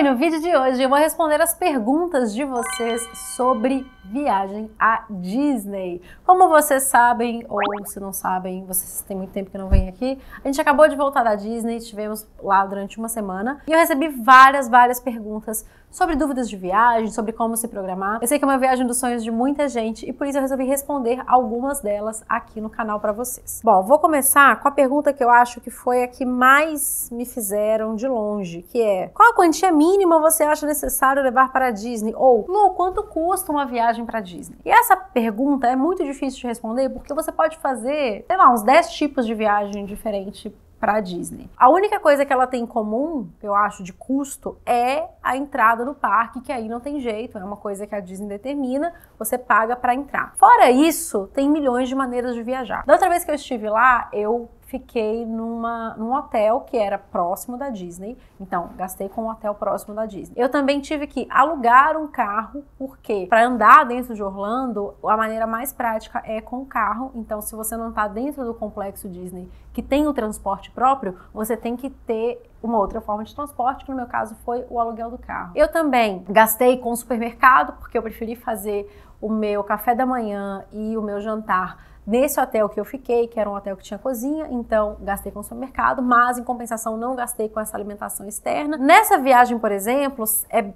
Oi, no vídeo de hoje eu vou responder as perguntas de vocês sobre viagem à Disney. Como vocês sabem, ou se não sabem, vocês têm muito tempo que não vêm aqui, a gente acabou de voltar da Disney, estivemos lá durante uma semana e eu recebi várias perguntas sobre dúvidas de viagem, sobre como se programar. Eu sei que é uma viagem dos sonhos de muita gente e por isso eu resolvi responder algumas delas aqui no canal para vocês. Bom, vou começar com a pergunta que eu acho que foi a que mais me fizeram de longe, que é: qual a quantia mínima você acha necessário levar para a Disney? Ou, Lu, quanto custa uma viagem para a Disney? E essa pergunta é muito difícil de responder porque você pode fazer, sei lá, uns 10 tipos de viagem diferente para a Disney. A única coisa que ela tem em comum, eu acho, de custo, é a entrada no parque, que aí não tem jeito, é uma coisa que a Disney determina, você paga para entrar. Fora isso, tem milhões de maneiras de viajar. Da outra vez que eu estive lá, eu fiquei num hotel que era próximo da Disney, então gastei com um hotel próximo da Disney. Eu também tive que alugar um carro, porque para andar dentro de Orlando, a maneira mais prática é com o carro, então se você não está dentro do complexo Disney, que tem o transporte próprio, você tem que ter uma outra forma de transporte, que no meu caso foi o aluguel do carro. Eu também gastei com o supermercado, porque eu preferi fazer o meu café da manhã e o meu jantar nesse hotel que eu fiquei, que era um hotel que tinha cozinha, então gastei com o supermercado, mas em compensação não gastei com essa alimentação externa. Nessa viagem, por exemplo,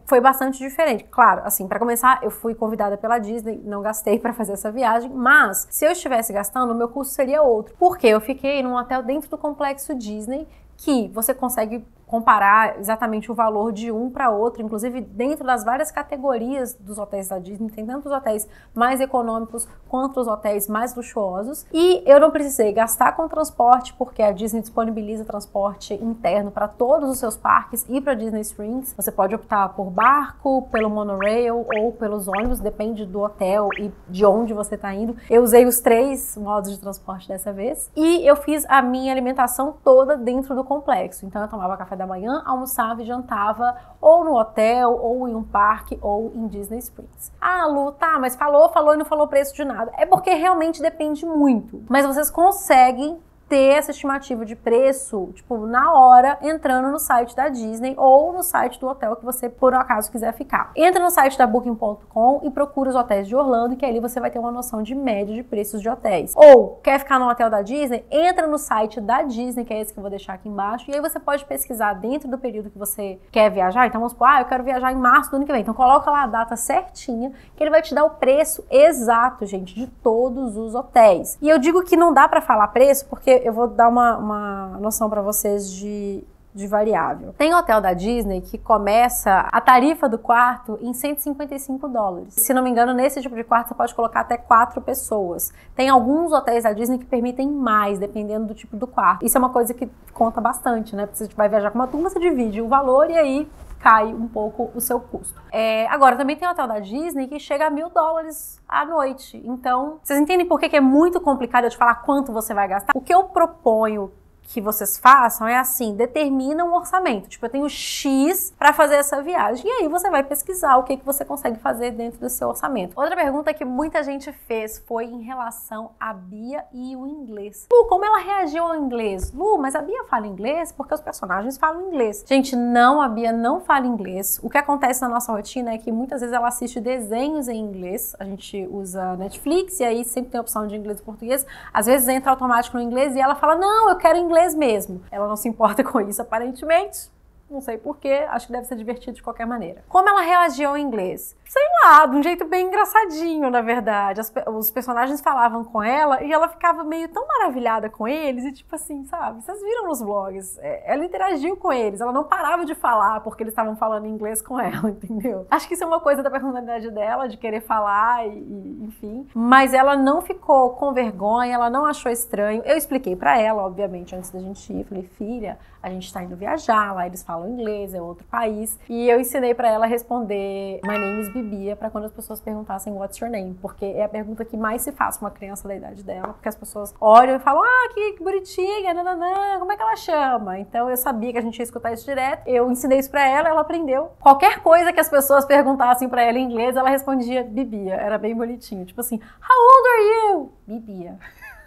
foi bastante diferente. Claro, assim, para começar, eu fui convidada pela Disney, não gastei para fazer essa viagem, mas se eu estivesse gastando, o meu custo seria outro. Porque eu fiquei num hotel dentro do complexo Disney, que você consegue comparar exatamente o valor de um para outro, inclusive dentro das várias categorias dos hotéis da Disney, tem tanto os hotéis mais econômicos quanto os hotéis mais luxuosos, e eu não precisei gastar com transporte, porque a Disney disponibiliza transporte interno para todos os seus parques e para Disney Springs. Você pode optar por barco, pelo monorail ou pelos ônibus, depende do hotel e de onde você está indo. Eu usei os 3 modos de transporte dessa vez, e eu fiz a minha alimentação toda dentro do complexo, então eu tomava café da manhã, almoçava e jantava ou no hotel, ou em um parque, ou em Disney Springs. Ah, Lu, tá, mas falou e não falou preço de nada. É porque realmente depende muito. Mas vocês conseguem ter essa estimativa de preço, tipo, na hora, entrando no site da Disney ou no site do hotel que você, por acaso, quiser ficar. Entra no site da Booking.com e procura os hotéis de Orlando, que ali você vai ter uma noção de média de preços de hotéis. Ou, quer ficar no hotel da Disney? Entra no site da Disney, que é esse que eu vou deixar aqui embaixo, e aí você pode pesquisar dentro do período que você quer viajar. Então, vamos supor, eu quero viajar em março do ano que vem. Então, coloca lá a data certinha, que ele vai te dar o preço exato, gente, de todos os hotéis. E eu digo que não dá pra falar preço, porque eu vou dar uma noção para vocês de variável. Tem hotel da Disney que começa a tarifa do quarto em $155. Se não me engano, nesse tipo de quarto você pode colocar até 4 pessoas. Tem alguns hotéis da Disney que permitem mais, dependendo do tipo do quarto. Isso é uma coisa que conta bastante, né? Porque você vai viajar com uma turma, você divide o valor e aí cai um pouco o seu custo. Agora, também tem hotel da Disney que chega a $1.000 à noite. Então, vocês entendem por que é muito complicado eu te falar quanto você vai gastar? O que eu proponho que vocês façam é assim, determina um orçamento. Tipo, eu tenho X para fazer essa viagem. E aí você vai pesquisar o que você consegue fazer dentro do seu orçamento. Outra pergunta que muita gente fez foi em relação à Bia e o inglês. Lu, como ela reagiu ao inglês? Lu, mas a Bia fala inglês porque os personagens falam inglês. Gente, não, a Bia não fala inglês. O que acontece na nossa rotina é que muitas vezes ela assiste desenhos em inglês. A gente usa Netflix e aí sempre tem a opção de inglês e português. Às vezes entra automático no inglês e ela fala, não, eu quero inglês mesmo. Ela não se importa com isso, aparentemente. Não sei porquê, acho que deve ser divertido de qualquer maneira. Como ela reagiu ao inglês? Sei lá, de um jeito bem engraçadinho, na verdade. Os personagens falavam com ela e ela ficava meio tão maravilhada com eles e tipo assim, sabe? Vocês viram nos vlogs? Ela interagiu com eles, ela não parava de falar porque eles estavam falando inglês com ela, entendeu? Acho que isso é uma coisa da personalidade dela, de querer falar e enfim. Mas ela não ficou com vergonha, ela não achou estranho. Eu expliquei pra ela, obviamente, antes da gente ir. Falei, filha, a gente tá indo viajar, lá eles falam inglês, é outro país. E eu ensinei pra ela responder My name is Bibia, pra quando as pessoas perguntassem What's your name? Porque é a pergunta que mais se faz com uma criança da idade dela, porque as pessoas olham e falam, ah, que bonitinha, nananã, como é que ela chama? Então eu sabia que a gente ia escutar isso direto, eu ensinei isso pra ela, ela aprendeu. Qualquer coisa que as pessoas perguntassem pra ela em inglês, ela respondia Bibia, era bem bonitinho, tipo assim, how old are you? Bibia.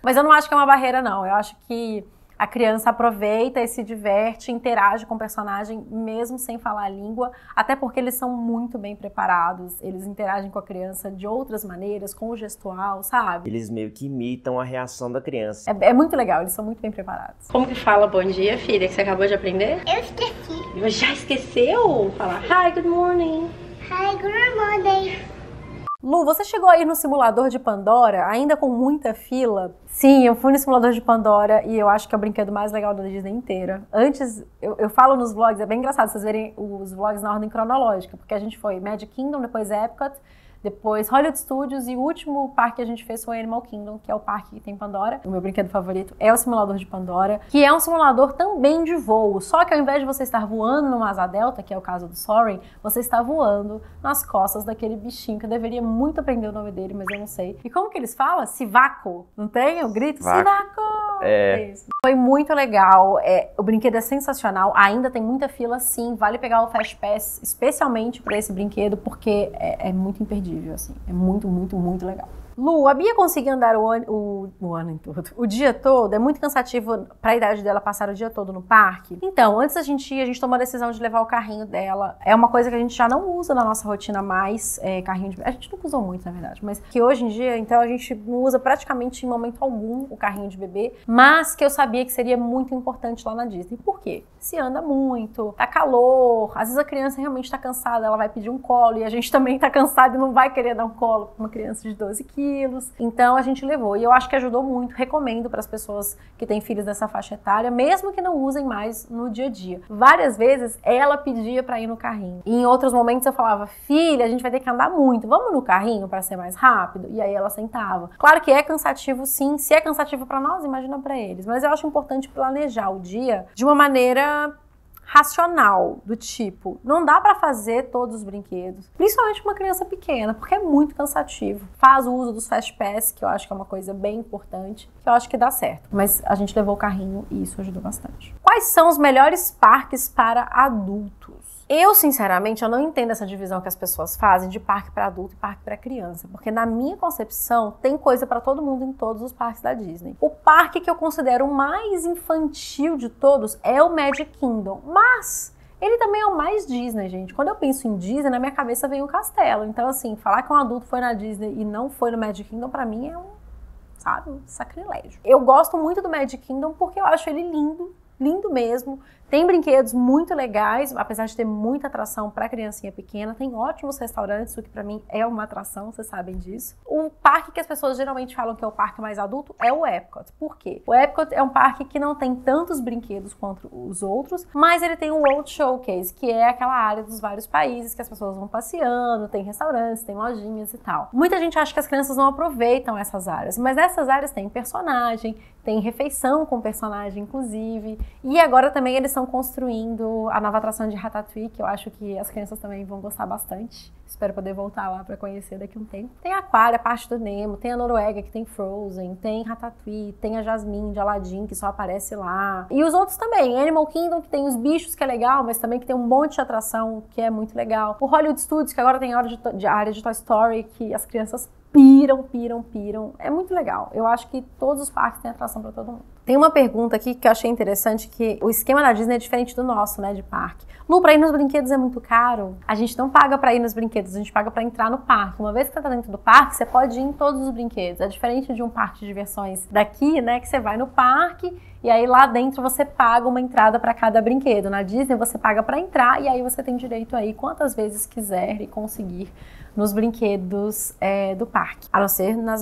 Mas eu não acho que é uma barreira, não, eu acho que a criança aproveita e se diverte, interage com o personagem mesmo sem falar a língua, até porque eles são muito bem preparados, eles interagem com a criança de outras maneiras, com o gestual, sabe? Eles meio que imitam a reação da criança. É muito legal, eles são muito bem preparados. Como que fala bom dia, filha, que você acabou de aprender? Eu esqueci. Já esqueceu? Falar hi, good morning. Hi, good morning. Lu, você chegou aí no simulador de Pandora, ainda com muita fila? Sim, eu fui no simulador de Pandora e eu acho que é o brinquedo mais legal da Disney inteira. Antes, eu falo nos vlogs, é bem engraçado vocês verem os vlogs na ordem cronológica, porque a gente foi Magic Kingdom, depois Epcot, depois Hollywood Studios e o último parque que a gente fez foi Animal Kingdom, que é o parque que tem Pandora. O meu brinquedo favorito é o simulador de Pandora, que é um simulador também de voo, só que ao invés de você estar voando numa asa delta, que é o caso do Soaring, você está voando nas costas daquele bichinho, que eu deveria muito aprender o nome dele, mas eu não sei. E como que eles falam? Sivaco, não tem? O grito? Sivaco! É isso. Foi muito legal, o brinquedo é sensacional, ainda tem muita fila sim, vale pegar o Fast Pass, especialmente para esse brinquedo, porque é muito imperdível, assim, é muito, muito, muito legal. Lu, a Bia conseguir andar o ano todo, o dia todo, é muito cansativo para a idade dela passar o dia todo no parque. Então, antes da gente ir, a gente tomou a decisão de levar o carrinho dela. É uma coisa que a gente já não usa na nossa rotina mais, carrinho de... A gente nunca usou muito, na verdade, mas que hoje em dia, então, a gente não usa praticamente em momento algum o carrinho de bebê, mas que eu sabia que seria muito importante lá na Disney. Por quê? Se anda muito, tá calor, às vezes a criança realmente tá cansada, ela vai pedir um colo, e a gente também tá cansado e não vai querer dar um colo pra uma criança de 12 quilos. Então a gente levou e eu acho que ajudou muito, recomendo para as pessoas que têm filhos dessa faixa etária, mesmo que não usem mais no dia a dia. Várias vezes ela pedia para ir no carrinho e em outros momentos eu falava, filha, a gente vai ter que andar muito, vamos no carrinho para ser mais rápido? E aí ela sentava. Claro que é cansativo sim, se é cansativo para nós, imagina para eles, mas eu acho importante planejar o dia de uma maneira racional, do tipo, não dá pra fazer todos os brinquedos, principalmente uma criança pequena, porque é muito cansativo. Faz o uso dos Fast Pass, que eu acho que é uma coisa bem importante, que eu acho que dá certo. Mas a gente levou o carrinho e isso ajudou bastante. Quais são os melhores parques para adultos? Eu, sinceramente, eu não entendo essa divisão que as pessoas fazem de parque para adulto e parque para criança, porque na minha concepção tem coisa para todo mundo em todos os parques da Disney. O parque que eu considero o mais infantil de todos é o Magic Kingdom, mas ele também é o mais Disney, gente. Quando eu penso em Disney, na minha cabeça vem o castelo. Então, assim, falar que um adulto foi na Disney e não foi no Magic Kingdom, pra mim é um sacrilégio. Eu gosto muito do Magic Kingdom porque eu acho ele lindo, lindo mesmo. Tem brinquedos muito legais, apesar de ter muita atração para criancinha pequena. Tem ótimos restaurantes, o que para mim é uma atração, vocês sabem disso. O parque que as pessoas geralmente falam que é o parque mais adulto é o Epcot. Por quê? O Epcot é um parque que não tem tantos brinquedos quanto os outros, mas ele tem o World Showcase, que é aquela área dos vários países que as pessoas vão passeando, tem restaurantes, tem lojinhas e tal. Muita gente acha que as crianças não aproveitam essas áreas, mas essas áreas têm personagem, tem refeição com personagem, inclusive. E agora também eles estão construindo a nova atração de Ratatouille, que eu acho que as crianças também vão gostar bastante. Espero poder voltar lá para conhecer daqui a um tempo. Tem a Aquária, a parte do Nemo, tem a Noruega, que tem Frozen, tem Ratatouille, tem a Jasmine de Aladdin, que só aparece lá. E os outros também. Animal Kingdom, que tem os bichos, que é legal, mas também que tem um monte de atração, que é muito legal. O Hollywood Studios, que agora tem a área de Toy Story, que as crianças piram. É muito legal. Eu acho que todos os parques têm atração para todo mundo. Tem uma pergunta aqui que eu achei interessante, que o esquema da Disney é diferente do nosso, né, de parque. Lu, pra ir nos brinquedos é muito caro? A gente não paga pra ir nos brinquedos, a gente paga pra entrar no parque. Uma vez que você tá dentro do parque, você pode ir em todos os brinquedos. É diferente de um parque de diversões daqui, né, que você vai no parque e aí lá dentro você paga uma entrada pra cada brinquedo. Na Disney você paga pra entrar e aí você tem direito a ir quantas vezes quiser e conseguir nos brinquedos do parque. A não ser na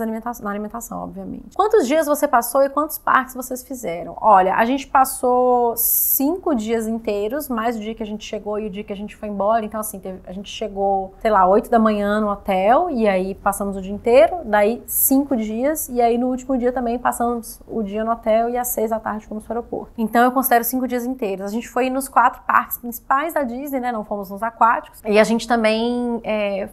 alimentação, obviamente. Quantos dias você passou e quantos parques vocês fizeram? Olha, a gente passou 5 dias inteiros, mais o dia que a gente chegou e o dia que a gente foi embora. Então, assim, a gente chegou, sei lá, 8 da manhã no hotel e aí passamos o dia inteiro, daí 5 dias e aí no último dia também passamos o dia no hotel e às 6 da tarde fomos para o aeroporto. Então, eu considero 5 dias inteiros. A gente foi nos 4 parques principais da Disney, né? Não fomos nos aquáticos. E a gente também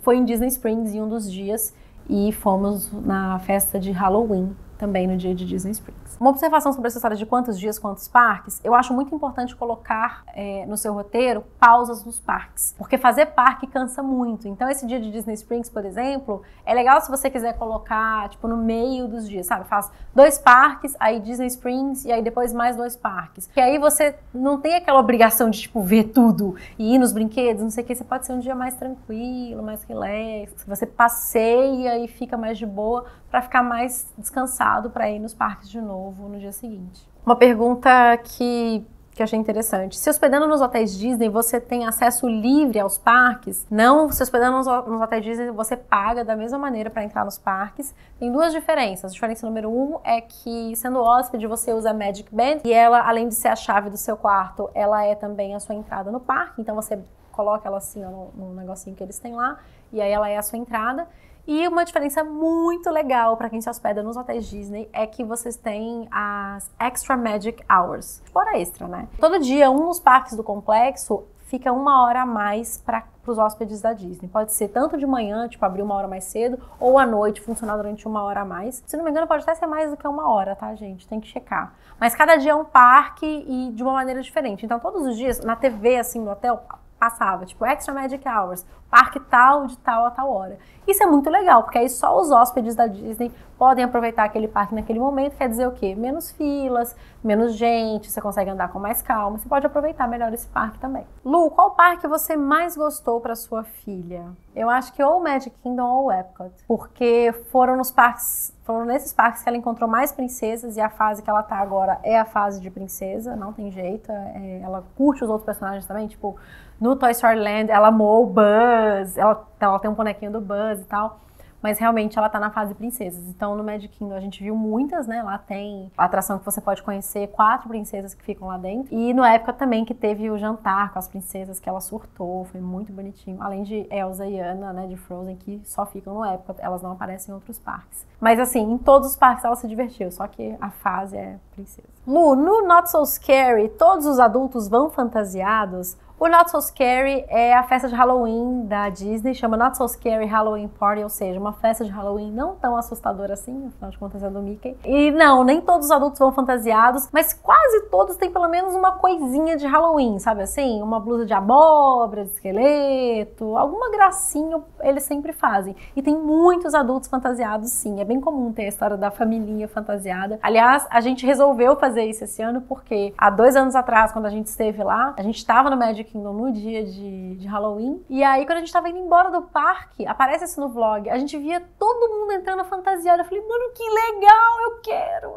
foi em Disney Springs em um dos dias e fomos na festa de Halloween também no dia de Disney Springs. Uma observação sobre essa história de quantos dias, quantos parques, eu acho muito importante colocar no seu roteiro pausas nos parques, porque fazer parque cansa muito. Então esse dia de Disney Springs, por exemplo, é legal se você quiser colocar, tipo, no meio dos dias, sabe? Faz 2 parques, aí Disney Springs e aí depois mais 2 parques. Que aí você não tem aquela obrigação de, tipo, ver tudo e ir nos brinquedos, não sei o que. Você pode ser um dia mais tranquilo, mais relax, você passeia e fica mais de boa para ficar mais descansado para ir nos parques de novo no dia seguinte. Uma pergunta que achei interessante. Se hospedando nos hotéis Disney, você tem acesso livre aos parques? Não, se hospedando nos hotéis Disney, você paga da mesma maneira para entrar nos parques. Tem 2 diferenças. A diferença número 1 é que, sendo hóspede, você usa a Magic Band e ela, além de ser a chave do seu quarto, ela é também a sua entrada no parque. Então você coloca ela assim, ó, num negocinho que eles têm lá, e aí ela é a sua entrada. E uma diferença muito legal para quem se hospeda nos hotéis Disney é que vocês têm as Extra Magic Hours. Hora extra, né? Todo dia, um dos parques do complexo fica 1 hora a mais para os hóspedes da Disney. Pode ser tanto de manhã, tipo, abrir 1 hora mais cedo, ou à noite, funcionar durante 1 hora a mais. Se não me engano, pode até ser mais do que 1 hora, tá, gente? Tem que checar. Mas cada dia é um parque e de uma maneira diferente. Então, todos os dias, na TV, assim, no hotel, passava, tipo, Extra Magic Hours, parque tal, de tal a tal hora. Isso é muito legal, porque aí só os hóspedes da Disney podem aproveitar aquele parque naquele momento. Quer dizer o quê? Menos filas, menos gente, você consegue andar com mais calma, você pode aproveitar melhor esse parque também. Lu, qual parque você mais gostou para sua filha? Eu acho que ou Magic Kingdom ou Epcot, porque foram nesses parques que ela encontrou mais princesas e a fase que ela tá agora é a fase de princesa, não tem jeito, ela curte os outros personagens também, tipo, no Toy Story Land ela amou o Buzz, ela tem um bonequinho do Buzz e tal, mas realmente ela tá na fase princesas. Então no Magic Kingdom a gente viu muitas, né? Lá tem a atração que você pode conhecer 4 princesas que ficam lá dentro. E no Epcot também que teve o jantar com as princesas que ela surtou, foi muito bonitinho. Além de Elsa e Anna, né, de Frozen, que só ficam no Epcot, elas não aparecem em outros parques. Mas assim, em todos os parques ela se divertiu, só que a fase é princesa. Lu, no Not So Scary, todos os adultos vão fantasiados? O Not So Scary é a festa de Halloween da Disney, chama Not So Scary Halloween Party, ou seja, uma festa de Halloween não tão assustadora assim, afinal de contas é do Mickey. E não, nem todos os adultos vão fantasiados, mas quase todos têm pelo menos uma coisinha de Halloween, sabe assim? Uma blusa de abóbora, de esqueleto, alguma gracinha eles sempre fazem. E tem muitos adultos fantasiados sim, é bem comum ter a história da familhinha fantasiada. Aliás, a gente resolveu fazer isso esse ano porque há 2 anos atrás, quando a gente esteve lá, a gente estava no Magic Kingdom no dia de Halloween. E aí, quando a gente tava indo embora do parque, aparece isso no vlog, a gente via todo mundo entrando fantasiado. Eu falei, mano, que legal, eu quero.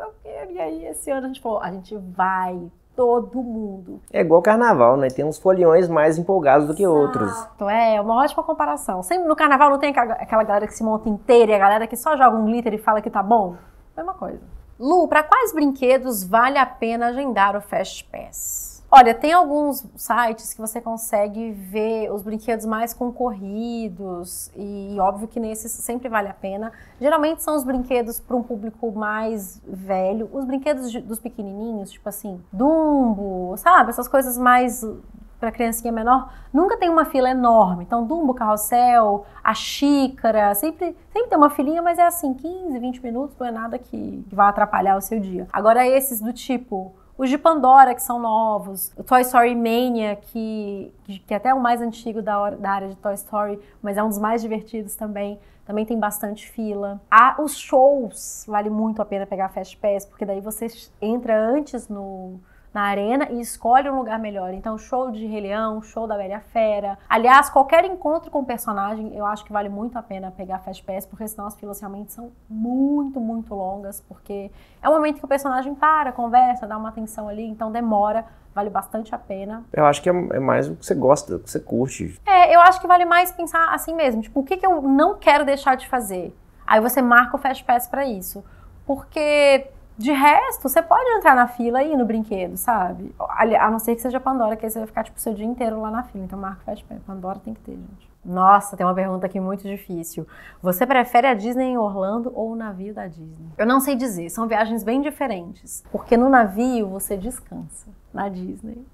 E aí, esse ano a gente falou, a gente vai, todo mundo. É igual carnaval, né? Tem uns foliões mais empolgados do que outros. É uma ótima comparação. Sempre no carnaval não tem aquela galera que se monta inteira e a galera que só joga um glitter e fala que tá bom? Mesma coisa. Lu, para quais brinquedos vale a pena agendar o Fast Pass? Olha, tem alguns sites que você consegue ver os brinquedos mais concorridos e óbvio que nesses sempre vale a pena. Geralmente são os brinquedos para um público mais velho, os brinquedos dos pequenininhos, tipo assim, Dumbo, sabe? Essas coisas mais para criancinha menor, nunca tem uma fila enorme. Então, Dumbo, Carrossel, a xícara, sempre tem uma filinha, mas é assim, 15, 20 minutos, não é nada que vai atrapalhar o seu dia. Agora, esses do tipo... Os de Pandora, que são novos. O Toy Story Mania, que é até o mais antigo da área de Toy Story, mas é um dos mais divertidos também. Também tem bastante fila. Os shows, vale muito a pena pegar Fast Pass, porque daí você entra antes na arena e escolhe um lugar melhor. Então, show de Rei Leão, show da Bela e a Fera. Aliás, qualquer encontro com personagem, eu acho que vale muito a pena pegar Fast Pass, porque senão as filas realmente são muito, muito longas, porque é o momento que o personagem para, conversa, dá uma atenção ali, então demora, vale bastante a pena. Eu acho que é mais o que você gosta, o que você curte. Eu acho que vale mais pensar assim mesmo, tipo, o que eu não quero deixar de fazer? Aí você marca o Fast Pass pra isso, porque... De resto, você pode entrar na fila e ir no brinquedo, sabe? A não ser que seja Pandora, que aí você vai ficar, tipo, o seu dia inteiro lá na fila. Então, marca Fast Pass. Pandora tem que ter, gente. Nossa, tem uma pergunta aqui muito difícil. Você prefere a Disney em Orlando ou o navio da Disney? Eu não sei dizer. São viagens bem diferentes. Porque no navio, você descansa. Na Disney.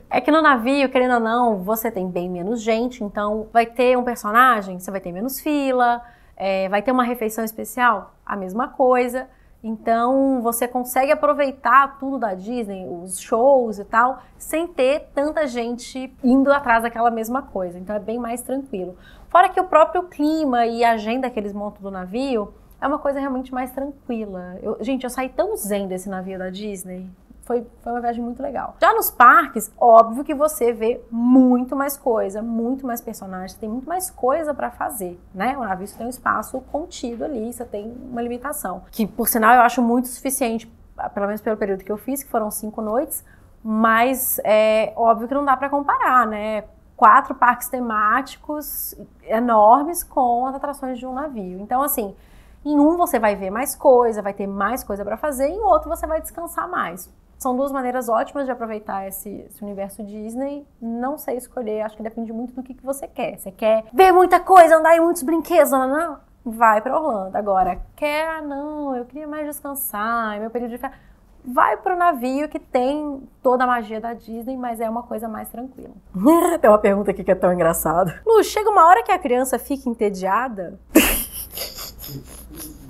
É que no navio, querendo ou não, você tem bem menos gente. Então, vai ter um personagem, você vai ter menos fila. Vai ter uma refeição especial, a mesma coisa. Então, você consegue aproveitar tudo da Disney, os shows e tal, sem ter tanta gente indo atrás daquela mesma coisa. Então, é bem mais tranquilo. Fora que o próprio clima e a agenda que eles montam do navio é uma coisa realmente mais tranquila. Gente, eu saí tão zen desse navio da Disney. Foi uma viagem muito legal. Já nos parques, óbvio que você vê muito mais coisa, muito mais personagens, tem muito mais coisa pra fazer, né? O navio tem um espaço contido ali, você tem uma limitação. Que, por sinal, eu acho muito suficiente, pelo menos pelo período que eu fiz, que foram 5 noites, mas é óbvio que não dá pra comparar, né? 4 parques temáticos enormes com as atrações de um navio. Então, assim, em um você vai ver mais coisa, vai ter mais coisa pra fazer, em outro você vai descansar mais. São 2 maneiras ótimas de aproveitar esse universo Disney. Não sei escolher, acho que depende muito do que você quer. Você quer ver muita coisa, andar em muitos brinquedos, não? Vai para Orlando. Agora, não, eu queria mais descansar, meu período de férias. Vai pro navio que tem toda a magia da Disney, mas é uma coisa mais tranquila. Tem uma pergunta aqui que é tão engraçada. Lu, chega uma hora que a criança fica entediada?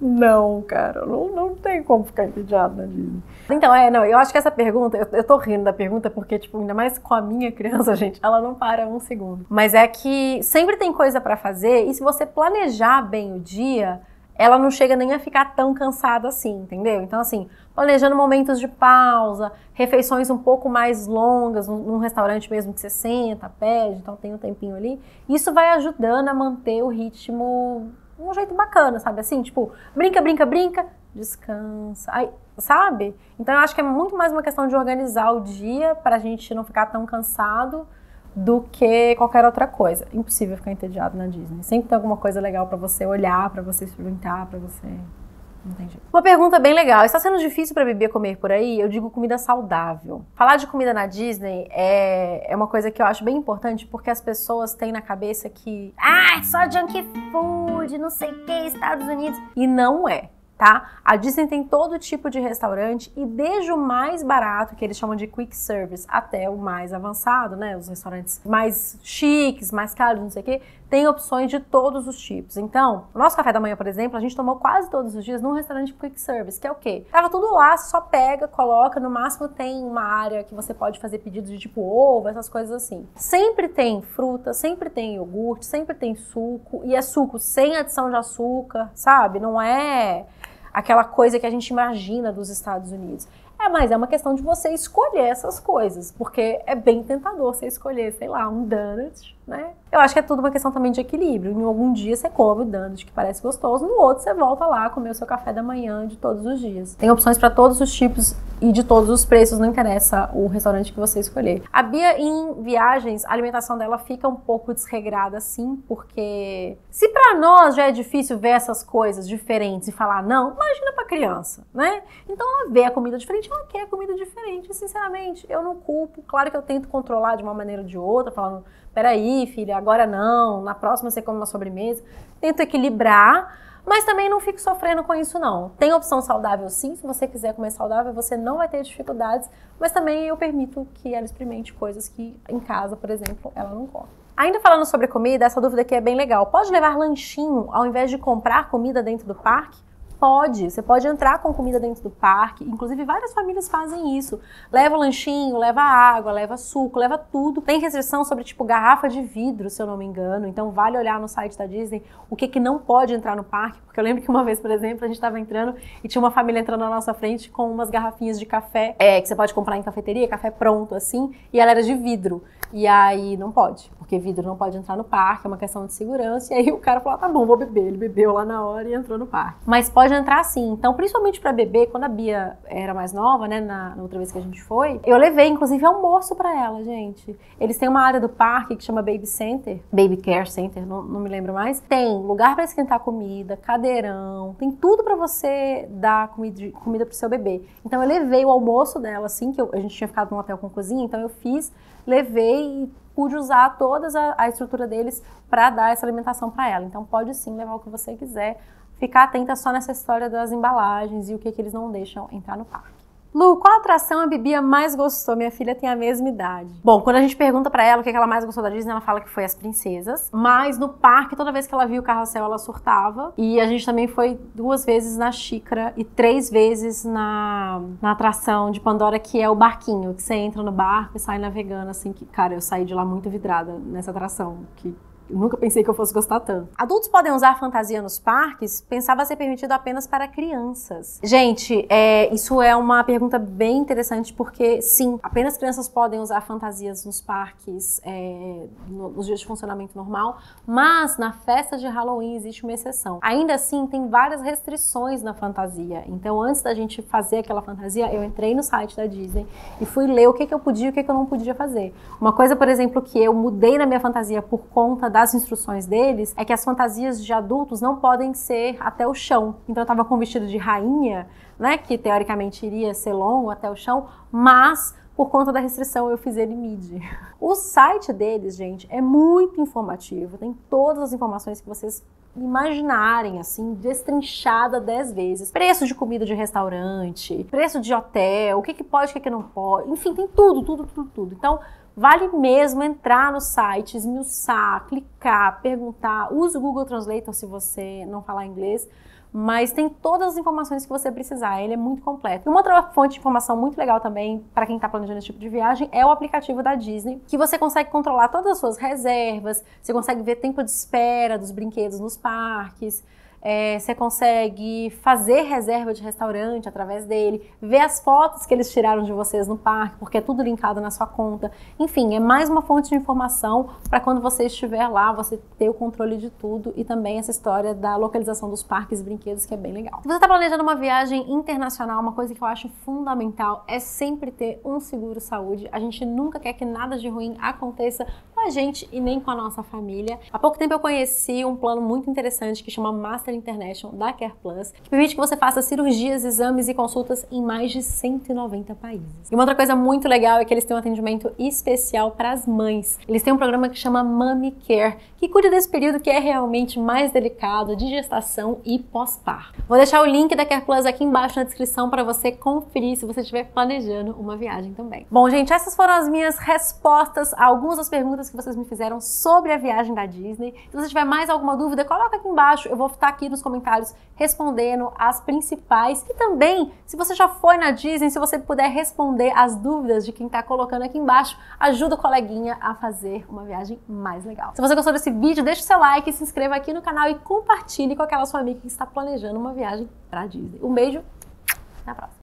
Não, cara, não tem como ficar entediado na Disney. Então, eu acho que essa pergunta, eu tô rindo da pergunta porque, tipo, ainda mais com a minha criança, gente, ela não para um segundo. Mas é que sempre tem coisa pra fazer e se você planejar bem o dia, ela não chega nem a ficar tão cansada assim, entendeu? Então, assim, planejando momentos de pausa, refeições um pouco mais longas, num restaurante mesmo que você senta, pede, então tem um tempinho ali, isso vai ajudando a manter o ritmo de um jeito bacana, sabe? Assim, tipo, brinca, descansa, sabe? Então eu acho que é muito mais uma questão de organizar o dia pra gente não ficar tão cansado do que qualquer outra coisa. Impossível ficar entediado na Disney. Sempre tem alguma coisa legal pra você olhar, pra você experimentar, pra você... Não tem jeito. Uma pergunta bem legal. Está sendo difícil para bebê comer por aí? Eu digo comida saudável. Falar de comida na Disney é uma coisa que eu acho bem importante porque as pessoas têm na cabeça que só junk food, não sei o que, Estados Unidos. E não é. Tá? A Disney tem todo tipo de restaurante e desde o mais barato, que eles chamam de quick service, até o mais avançado, né? Os restaurantes mais chiques, mais caros, não sei o quê, tem opções de todos os tipos. Então, o nosso café da manhã, por exemplo, a gente tomou quase todos os dias num restaurante quick service, que é o quê? Tava tudo lá, você só pega, coloca, no máximo tem uma área que você pode fazer pedidos de tipo ovo, essas coisas assim. Sempre tem fruta, sempre tem iogurte, sempre tem suco, e é suco sem adição de açúcar, sabe? Não é aquela coisa que a gente imagina dos Estados Unidos. Mas é uma questão de você escolher essas coisas, porque é bem tentador você escolher, sei lá, um donut, né? Eu acho que é tudo uma questão também de equilíbrio. Em algum dia você come o donut que parece gostoso, no outro você volta lá a comer o seu café da manhã de todos os dias. Tem opções para todos os tipos e de todos os preços, não interessa o restaurante que você escolher. A Bia, em viagens, a alimentação dela fica um pouco desregrada, sim, porque se pra nós já é difícil ver essas coisas diferentes e falar não, imagina pra criança, né? Então ela vê a comida diferente, ela quer comida diferente, sinceramente, eu não culpo. Claro que eu tento controlar de uma maneira ou de outra, falando, peraí, filha, agora não, na próxima você come uma sobremesa. Tento equilibrar, mas também não fico sofrendo com isso, não. Tem opção saudável, sim, se você quiser comer saudável, você não vai ter dificuldades, mas também eu permito que ela experimente coisas que em casa, por exemplo, ela não come. Ainda falando sobre comida, essa dúvida aqui é bem legal. Pode levar lanchinho ao invés de comprar comida dentro do parque? Pode, você pode entrar com comida dentro do parque, inclusive várias famílias fazem isso. Leva o lanchinho, leva água, leva suco, leva tudo. Tem restrição sobre, tipo, garrafa de vidro, se eu não me engano, então vale olhar no site da Disney o que não pode entrar no parque, porque eu lembro que uma vez, por exemplo, a gente estava entrando e tinha uma família entrando na nossa frente com umas garrafinhas de café, que você pode comprar em cafeteria, café pronto, assim, e ela era de vidro. E aí não pode, porque vidro não pode entrar no parque, é uma questão de segurança, e aí o cara falou, tá bom, vou beber. Ele bebeu lá na hora e entrou no parque. Mas pode entrar sim. Então, principalmente para bebê, quando a Bia era mais nova, né, na outra vez que a gente foi, eu levei, inclusive, almoço para ela, gente. Eles têm uma área do parque que chama Baby Center, Baby Care Center, não me lembro mais. Tem lugar para esquentar comida, cadeirão, tem tudo para você dar comida pro seu bebê. Então, eu levei o almoço dela, assim, que a gente tinha ficado num hotel com cozinha, então eu levei e pude usar toda a estrutura deles para dar essa alimentação para ela. Então, pode sim levar o que você quiser. Ficar atenta só nessa história das embalagens e o que eles não deixam entrar no parque. Lu, qual atração a Bibi mais gostou? Minha filha tem a mesma idade. Bom, quando a gente pergunta pra ela o que ela mais gostou da Disney, ela fala que foi as princesas. Mas no parque, toda vez que ela viu o carrossel, ela surtava. E a gente também foi 2 vezes na Xícara e 3 vezes na atração de Pandora, que é o barquinho, que você entra no barco e sai navegando, assim, que, cara, eu saí de lá muito vidrada nessa atração, que eu nunca pensei que eu fosse gostar tanto. Adultos podem usar fantasia nos parques? Pensava ser permitido apenas para crianças. Gente, isso é uma pergunta bem interessante, porque sim, apenas crianças podem usar fantasias nos parques nos dias de funcionamento normal, mas na festa de Halloween existe uma exceção. Ainda assim, tem várias restrições na fantasia. Então, antes da gente fazer aquela fantasia, eu entrei no site da Disney e fui ler o que eu podia e o que eu não podia fazer. Uma coisa, por exemplo, que eu mudei na minha fantasia por conta das instruções deles, é que as fantasias de adultos não podem ser até o chão. Então eu tava com um vestido de rainha, né, que teoricamente iria ser longo até o chão, mas por conta da restrição eu fiz ele midi. O site deles, gente, é muito informativo, tem todas as informações que vocês imaginarem, assim, destrinchada 10 vezes. Preço de comida de restaurante, preço de hotel, o que pode, o que não pode, enfim, tem tudo. Então, vale mesmo entrar no site, esmiuçar, clicar, perguntar, use o Google Translator se você não falar inglês, mas tem todas as informações que você precisar, ele é muito completo. E uma outra fonte de informação muito legal também, para quem está planejando esse tipo de viagem, é o aplicativo da Disney, que você consegue controlar todas as suas reservas, você consegue ver tempo de espera dos brinquedos nos parques, você consegue fazer reserva de restaurante através dele, ver as fotos que eles tiraram de vocês no parque, porque é tudo linkado na sua conta. Enfim, é mais uma fonte de informação para quando você estiver lá, você ter o controle de tudo e também essa história da localização dos parques e brinquedos, que é bem legal. Se você está planejando uma viagem internacional, uma coisa que eu acho fundamental é sempre ter um seguro saúde. A gente nunca quer que nada de ruim aconteça com a gente e nem com a nossa família. Há pouco tempo eu conheci um plano muito interessante que chama Master International da CarePlus, que permite que você faça cirurgias, exames e consultas em mais de 190 países. E uma outra coisa muito legal é que eles têm um atendimento especial para as mães. Eles têm um programa que chama Mommy Care, que cuida desse período que é realmente mais delicado, de gestação e pós-parto. Vou deixar o link da CarePlus aqui embaixo na descrição para você conferir se você estiver planejando uma viagem também. Bom, gente, essas foram as minhas respostas a algumas das perguntas que vocês me fizeram sobre a viagem da Disney. Se você tiver mais alguma dúvida, coloca aqui embaixo, eu vou estar aqui nos comentários respondendo as principais. E também, se você já foi na Disney, se você puder responder as dúvidas de quem está colocando aqui embaixo, ajuda o coleguinha a fazer uma viagem mais legal. Se você gostou desse vídeo, deixa o seu like, se inscreva aqui no canal e compartilhe com aquela sua amiga que está planejando uma viagem para Disney. Um beijo, até a próxima.